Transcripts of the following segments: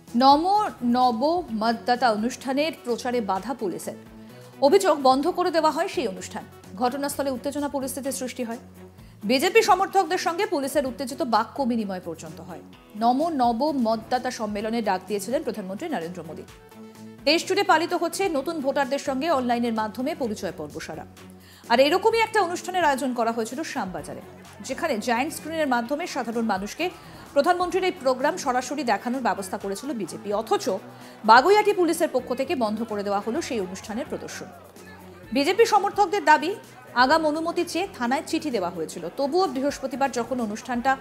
নমো নব মতদাতা অনুষ্ঠানের প্রচারে বাধা পুলিশের। অভিযোগ বন্ধ করে দেওয়া হয় সেই অনুষ্ঠান। ঘটনাস্থলে উত্তেজনা পরিস্থিতির সৃষ্টি হয়। বিজেপি সমর্থকদের সঙ্গে পুলিশের উত্তেজিত বাক্য বিনিময় পর্যন্ত হয়। নমো নব মতদাতা সম্মেলনে ডাক দিয়েছিলেন প্রধানমন্ত্রী নরেন্দ্র মোদী। দেশ জুড়ে পালিত হচ্ছে নতুন ভোটারদের সঙ্গে অনলাইনের মাধ্যমে পরিচয় পর্ব সারা। আর এরকমই একটা অনুষ্ঠানের আয়োজন করা হয়েছিল শ্যামবাজারে, যেখানে জায়ান্ট স্ক্রিনের মাধ্যমে সাধারণ মানুষকে প্রধানমন্ত্রীর এই প্রোগ্রাম সরাসরি দেখানোর ব্যবস্থা করেছিল বিজেপি। অথচ বাগুইআটি পুলিশের পক্ষ থেকে বন্ধ করে দেওয়া হলো সেই অনুষ্ঠানের প্রদর্শন। বিজেপি সমর্থকদের দাবি, আগাম অনুমতি চেয়ে থানায় চিঠি দেওয়া হয়েছিল। তবুও বৃহস্পতিবার যখন অনুষ্ঠানটা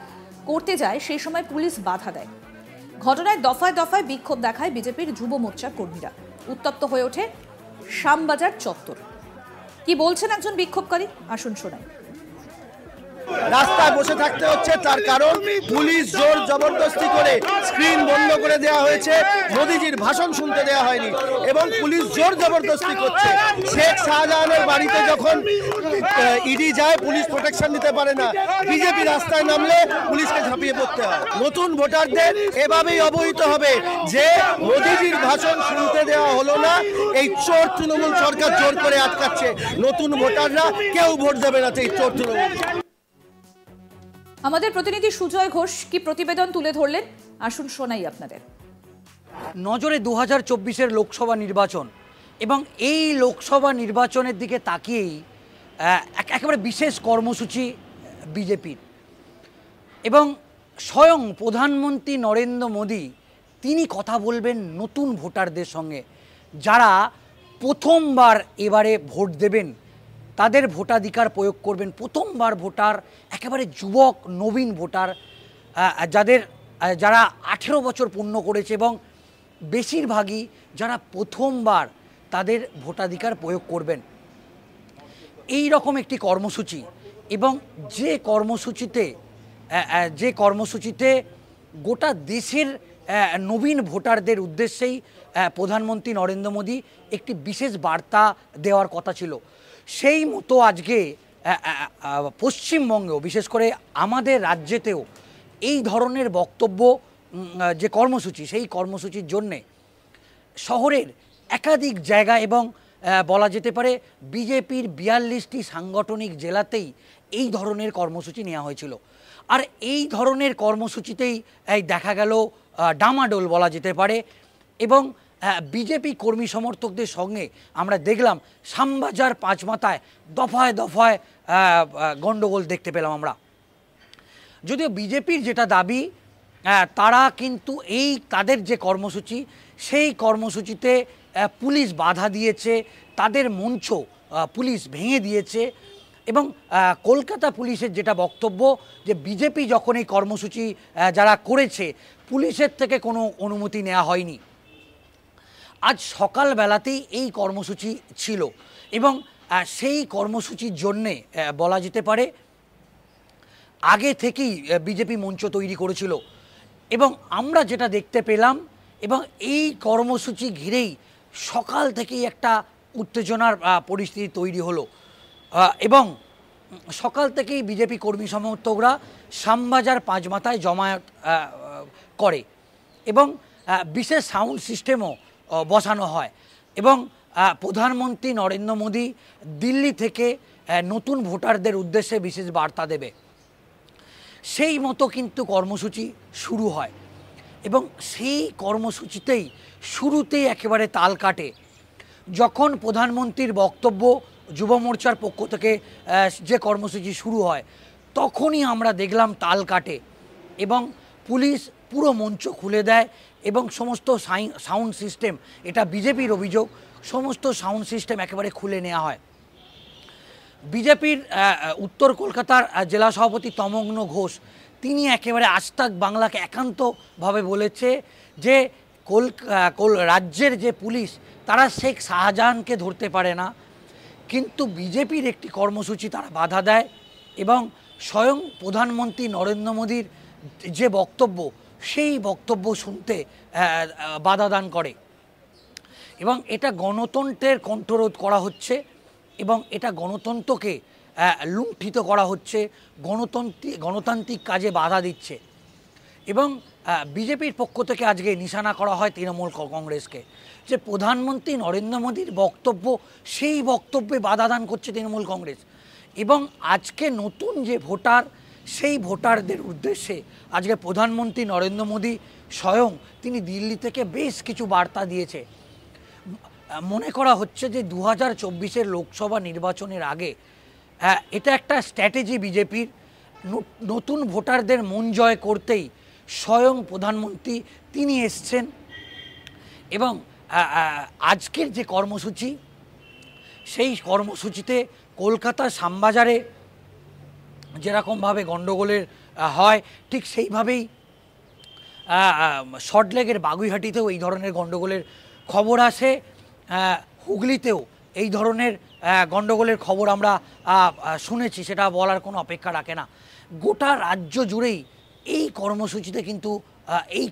করতে যায় সেই সময় পুলিশ বাধা দেয়। ঘটনায় দফায় দফায় বিক্ষোভ দেখায় বিজেপির যুব মোর্চার কর্মীরা। উত্তপ্ত হয়ে ওঠে শ্যামবাজার চত্বর। কি বলছেন একজন বিক্ষোভকারী, আসুন শোনাই। রাস্তায় বসে থাকতে হচ্ছে, তার কারণ পুলিশ জোর জবরদস্তি করে স্ক্রিন বন্ধ করে দেওয়া হয়েছে। মোদিজির ভাষণ শুনতে দেওয়া হয়নি এবং পুলিশ জোর জবরদস্তি করছে। শেখ শাহজাহানের বাড়িতে যখন ইডি যায়, পুলিশ প্রোটেকশন দিতে পারে না। বিজেপি রাস্তায় নামলে পুলিশকে ঝাঁপিয়ে পড়তে হয়। নতুন ভোটারদের এভাবেই অবহিত হবে যে মোদিজির ভাষণ শুনতে দেওয়া হলো না, এই চোর তৃণমূল সরকার জোর করে আটকাচ্ছে। নতুন ভোটাররা কেউ ভোট দেবে না এই চোর তৃণমূল। আমাদের প্রতিনিধি সুজয় ঘোষ কি প্রতিবেদন তুলে ধরলেন, আসুন শোনাই আপনাদের। নজরে 2024-এর লোকসভা নির্বাচন এবং এই লোকসভা নির্বাচনের দিকে তাকিয়েই একেবারে বিশেষ কর্মসূচি বিজেপির। এবং স্বয়ং প্রধানমন্ত্রী নরেন্দ্র মোদী তিনি কথা বলবেন নতুন ভোটারদের সঙ্গে, যারা প্রথমবার এবারে ভোট দেবেন, তাদের ভোটাধিকার প্রয়োগ করবেন। প্রথমবার ভোটার, একেবারে যুবক নবীন ভোটার, যারা 18 বছর পূর্ণ করেছে এবং বেশিরভাগই যারা প্রথমবার তাদের ভোটাধিকার প্রয়োগ করবেন। এই রকম একটি কর্মসূচি এবং যে কর্মসূচিতে গোটা দেশের নবীন ভোটারদের উদ্দেশ্যেই প্রধানমন্ত্রী নরেন্দ্র মোদী একটি বিশেষ বার্তা দেওয়ার কথা ছিল। সেই মতো আজকে পশ্চিমবঙ্গেও, বিশেষ করে আমাদের রাজ্যেতেও এই ধরনের বক্তব্য, যে কর্মসূচি, সেই কর্মসূচির জন্যে শহরের একাধিক জায়গা এবং বলা যেতে পারে বিজেপির 42টি সাংগঠনিক জেলাতেই এই ধরনের কর্মসূচি নেওয়া হয়েছিল। আর এই ধরনের কর্মসূচিতেই দেখা গেল ডামাডোল বলা যেতে পারে। এবং বিজেপি কর্মী সমর্থকদের সঙ্গে আমরা দেখলাম শ্যামবাজার পাঁচমাথায় দফায় দফায় গণ্ডগোল দেখতে পেলাম আমরা। যদিও বিজেপির যেটা দাবি, তারা কিন্তু তাদের যে কর্মসূচি, সেই কর্মসূচিতে পুলিশ বাধা দিয়েছে, তাদের মঞ্চ পুলিশ ভেঙে দিয়েছে। এবং কলকাতা পুলিশের যেটা বক্তব্য, যে বিজেপি যখন এই কর্মসূচি যারা করেছে, পুলিশের থেকে কোনো অনুমতি নেওয়া হয়নি। আজ সকালবেলাতেই এই কর্মসূচি ছিল এবং সেই কর্মসূচির জন্যে বলা যেতে পারে আগে থেকেই বিজেপি মঞ্চ তৈরি করেছিল। এবং আমরা যেটা দেখতে পেলাম, এবং এই কর্মসূচি ঘিরেই সকাল থেকেই একটা উত্তেজনার পরিস্থিতি তৈরি হলো। এবং সকাল থেকেই বিজেপি কর্মী সমর্থকরা শ্যামবাজার পাঁচমাথায় জমায়েত করে এবং বিশেষ সাউন্ড সিস্টেমও বসানো হয়। এবং প্রধানমন্ত্রী নরেন্দ্র মোদী দিল্লি থেকে নতুন ভোটারদের উদ্দেশ্যে বিশেষ বার্তা দেবে, সেই মতো কিন্তু কর্মসূচি শুরু হয়। এবং সেই কর্মসূচিতেই শুরুতেই একেবারে তাল কাটে। যখন প্রধানমন্ত্রীর বক্তব্য, যুব মোর্চার পক্ষ থেকে যে কর্মসূচি শুরু হয়, তখনই আমরা দেখলাম তাল কাটে এবং পুলিশ পুরো মঞ্চ খুলে দেয় এবং সমস্ত সাউন্ড সিস্টেম, এটা বিজেপির অভিযোগ, সমস্ত সাউন্ড সিস্টেম একেবারে খুলে নেওয়া হয়। বিজেপির উত্তর কলকাতার জেলা সভাপতি তমগ্ন ঘোষ তিনি একেবারে আজ তাক বাংলাকে একান্তভাবে বলেছে যে রাজ্যের যে পুলিশ, তারা শেখ শাহজাহানকে ধরতে পারে না, কিন্তু বিজেপির একটি কর্মসূচি তারা বাধা দেয় এবং স্বয়ং প্রধানমন্ত্রী নরেন্দ্র মোদীর যে বক্তব্য, সেই বক্তব্য শুনতে বাধা দান করে। এবং এটা গণতন্ত্রের কণ্ঠরোধ করা হচ্ছে এবং এটা গণতন্ত্রকে লুণ্ঠিত করা হচ্ছে, গণতান্ত্রিক কাজে বাধা দিচ্ছে। এবং বিজেপির পক্ষ থেকে আজকে নিশানা করা হয় তৃণমূল কংগ্রেসকে, যে প্রধানমন্ত্রী নরেন্দ্র মোদীর বক্তব্য, সেই বক্তব্যে বাধা দান করছে তৃণমূল কংগ্রেস। এবং আজকে নতুন যে ভোটার, সেই ভোটারদের উদ্দেশ্যে আজকে প্রধানমন্ত্রী নরেন্দ্র মোদী স্বয়ং তিনি দিল্লি থেকে বেশ কিছু বার্তা দিয়েছে। মনে করা হচ্ছে যে 2024 লোকসভা নির্বাচনের আগে এটা একটা স্ট্র্যাটেজি বিজেপির, নতুন ভোটারদের মন জয় করতেই স্বয়ং প্রধানমন্ত্রী তিনি এসছেন। এবং আজকের যে কর্মসূচি, সেই কর্মসূচিতে কলকাতার শ্যামবাজারে যেরকমভাবে গণ্ডগোলের হয়, ঠিক সেইভাবেই সল্টলেকের বাগুইহাটিতেও এই ধরনের গণ্ডগোলের খবর আসে। হুগলিতেও এই ধরনের গণ্ডগোলের খবর আমরা শুনেছি, সেটা বলার কোনো অপেক্ষা রাখে না। গোটা রাজ্য জুড়েই এই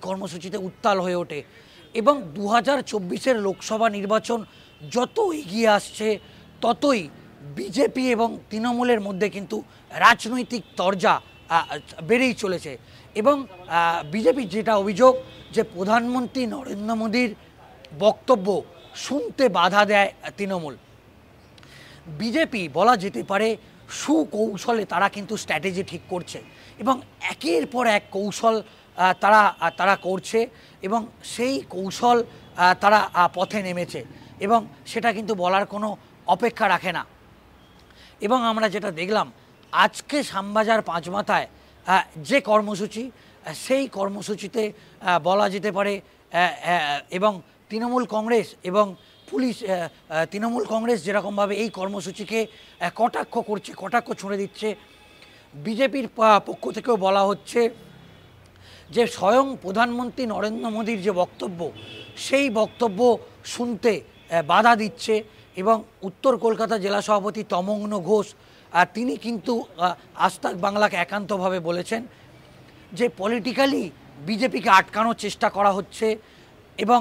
কর্মসূচিতে উত্তাল হয়ে ওঠে। এবং 2024 লোকসভা নির্বাচন যত এগিয়ে আসছে, ততই বিজেপি এবং তৃণমূলের মধ্যে কিন্তু রাজনৈতিক তরজা বেড়েই চলেছে। এবং বিজেপির যেটা অভিযোগ, যে প্রধানমন্ত্রী নরেন্দ্র মোদীর বক্তব্য শুনতে বাধা দেয় তৃণমূল। বিজেপি বলা যেতে পারে সুকৌশলে তারা কিন্তু স্ট্র্যাটেজি ঠিক করছে, এবং একের পর এক কৌশল তারা করছে, এবং সেই কৌশল তারা পথে নেমেছে, এবং সেটা কিন্তু বলার কোনো অপেক্ষা রাখে না। এবং আমরা যেটা দেখলাম আজকে শ্যামবাজার পাঁচমাথায় যে কর্মসূচি, সেই কর্মসূচিতে বলা যেতে পারে এবং তৃণমূল কংগ্রেস এবং পুলিশ, তৃণমূল কংগ্রেস যেরকমভাবে এই কর্মসূচিকে কটাক্ষ ছুঁড়ে দিচ্ছে, বিজেপির পক্ষ থেকেও বলা হচ্ছে যে স্বয়ং প্রধানমন্ত্রী নরেন্দ্র মোদীর যে বক্তব্য, সেই বক্তব্য শুনতে বাধা দিচ্ছে। এবং উত্তর কলকাতা জেলা সভাপতি তমগ্ন ঘোষ তিনি কিন্তু আজ তাক বাংলাকে একান্তভাবে বলেছেন যে পলিটিক্যালি বিজেপিকে আটকানোর চেষ্টা করা হচ্ছে, এবং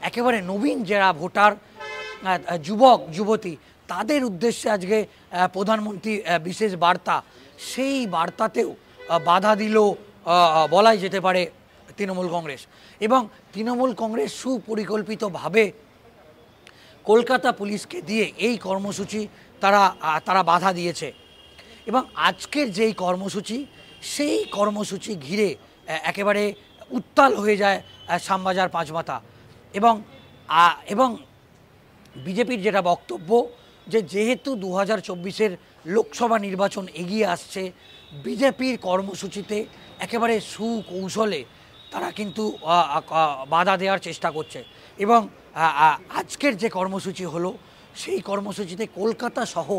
একেবারে নবীন যারা ভোটার, যুবক যুবতী, তাদের উদ্দেশ্যে আজকে প্রধানমন্ত্রী বিশেষ বার্তা, সেই বার্তাতেও বাধা দিল বলাই যেতে পারে তৃণমূল কংগ্রেস। এবং তৃণমূল কংগ্রেস সুপরিকল্পিতভাবে কলকাতা পুলিশকে দিয়ে এই কর্মসূচি তারা বাধা দিয়েছে। এবং আজকের যেই কর্মসূচি, সেই কর্মসূচি ঘিরে একেবারে উত্তাল হয়ে যায় শ্যামবাজার পাঁচমাথা। এবং বিজেপির যেটা বক্তব্য, যে যেহেতু 2024 লোকসভা নির্বাচন এগিয়ে আসছে, বিজেপির কর্মসূচিতে একেবারে সুকৌশলে তারা কিন্তু বাধা দেওয়ার চেষ্টা করছে। এবং আজকের যে কর্মসূচি হলো, সেই কর্মসূচিতে কলকাতা সহ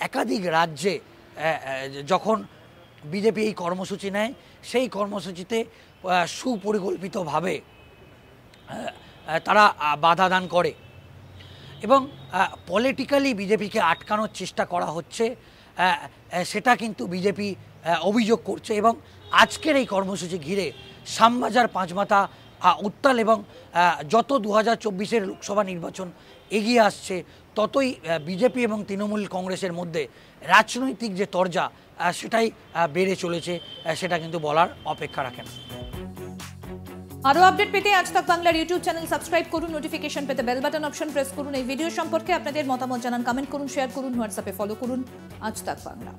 একাধিক রাজ্যে যখন বিজেপি এই কর্মসূচি নেয়, সেই কর্মসূচিতে সুপরিকল্পিতভাবে তারা বাধা দান করে, এবং পলিটিক্যালি বিজেপিকে আটকানোর চেষ্টা করা হচ্ছে, সেটা কিন্তু বিজেপি অভিযোগ করছে। এবং আজকের এই কর্মসূচি ঘিরে শ্যামবাজার পাঁচমাথা উত্তাল, এবং যত 2024 লোকসভা নির্বাচন এগিয়ে আসছে, ততই বিজেপি এবং তৃণমূল কংগ্রেসের মধ্যে রাজনৈতিক যে তরজা, সেটাই বেড়ে চলেছে, সেটা কিন্তু বলার অপেক্ষা রাখে না। আরো আপডেট পেতে আজ তাক বাংলার ইউটিউব চ্যানেল সাবস্ক্রাইব করুন, নোটিফিকেশন পেতে বেল বাটন অপশন প্রেস করুন। এই ভিডিও সম্পর্কে আপনাদের মতামত জানান, কমেন্ট করুন, শেয়ার করুন, হোয়াটসঅ্যাপে ফলো করুন আজ তাক বাংলা।